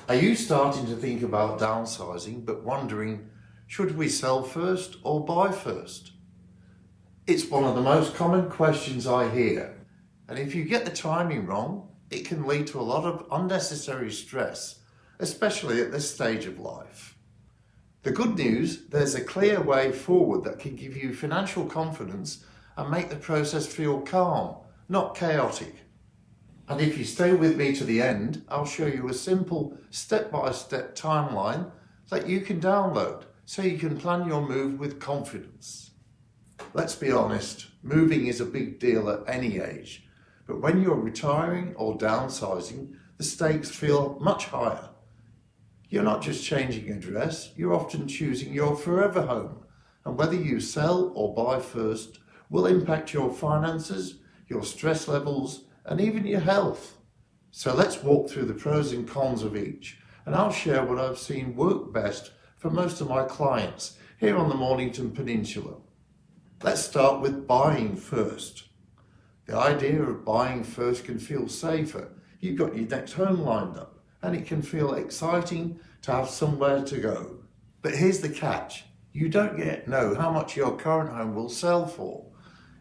Are you starting to think about downsizing but wondering, should we sell first or buy first? It's one of the most common questions I hear, and if you get the timing wrong, it can lead to a lot of unnecessary stress, especially at this stage of life. The good news, there's a clear way forward that can give you financial confidence and make the process feel calm, not chaotic. And if you stay with me to the end, I'll show you a simple step-by-step timeline that you can download so you can plan your move with confidence. Let's be honest, moving is a big deal at any age, but when you're retiring or downsizing, the stakes feel much higher. You're not just changing address, you're often choosing your forever home, and whether you sell or buy first will impact your finances, your stress levels, and even your health. So let's walk through the pros and cons of each, and I'll share what I've seen work best for most of my clients here on the Mornington Peninsula. Let's start with buying first. The idea of buying first can feel safer. You've got your next home lined up, and it can feel exciting to have somewhere to go. But here's the catch. You don't yet know how much your current home will sell for.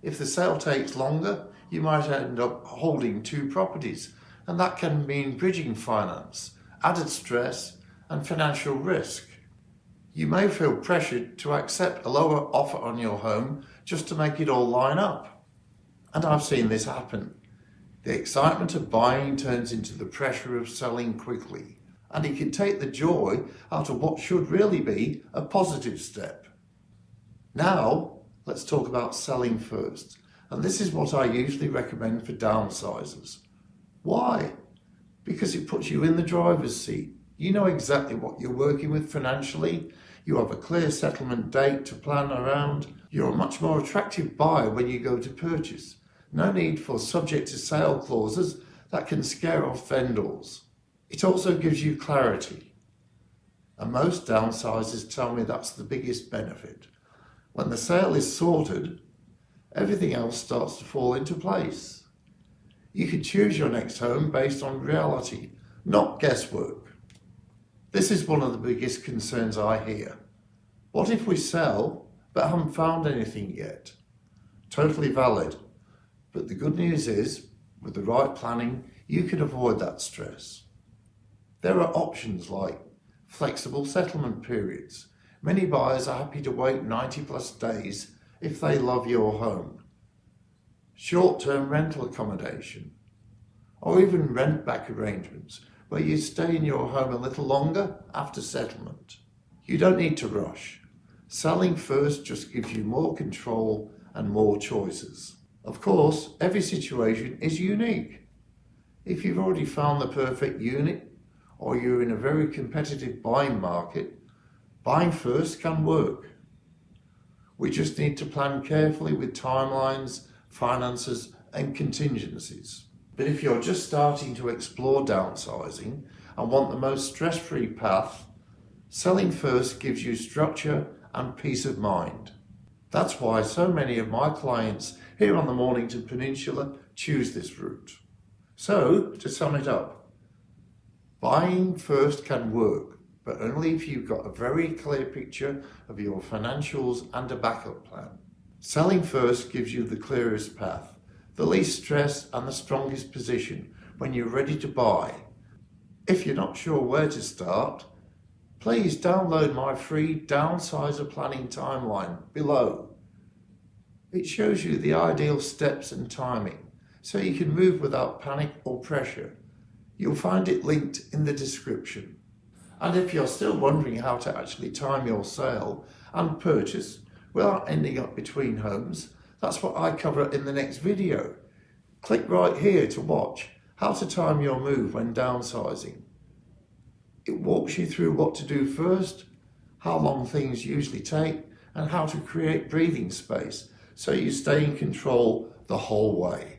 If the sale takes longer, you might end up holding two properties, and that can mean bridging finance, added stress, and financial risk. You may feel pressured to accept a lower offer on your home just to make it all line up. And I've seen this happen. The excitement of buying turns into the pressure of selling quickly, and it can take the joy out of what should really be a positive step. Now, let's talk about selling first. And this is what I usually recommend for downsizers. Why? Because it puts you in the driver's seat. You know exactly what you're working with financially. You have a clear settlement date to plan around. You're a much more attractive buyer when you go to purchase. No need for subject to sale clauses that can scare off vendors. It also gives you clarity. And most downsizers tell me that's the biggest benefit. When the sale is sorted, everything else starts to fall into place. You can choose your next home based on reality, not guesswork. This is one of the biggest concerns I hear. What if we sell but haven't found anything yet? Totally valid. But the good news is, with the right planning, you can avoid that stress. There are options like flexible settlement periods. Many buyers are happy to wait 90+ days if they love your home. Short-term rental accommodation, or even rent-back arrangements where you stay in your home a little longer after settlement. You don't need to rush. Selling first just gives you more control and more choices. Of course, every situation is unique. If you've already found the perfect unit, or you're in a very competitive buying market, buying first can work. We just need to plan carefully with timelines, finances, and contingencies. But if you're just starting to explore downsizing and want the most stress-free path, selling first gives you structure and peace of mind. That's why so many of my clients here on the Mornington Peninsula choose this route. So, to sum it up, buying first can work, but only if you've got a very clear picture of your financials and a backup plan. Selling first gives you the clearest path, the least stress and the strongest position when you're ready to buy. If you're not sure where to start, please download my free Downsizer Planning Timeline below. It shows you the ideal steps and timing, so you can move without panic or pressure. You'll find it linked in the description. And if you're still wondering how to actually time your sale and purchase without ending up between homes, that's what I cover in the next video. Click right here to watch how to time your move when downsizing. It walks you through what to do first, how long things usually take, and how to create breathing space so you stay in control the whole way.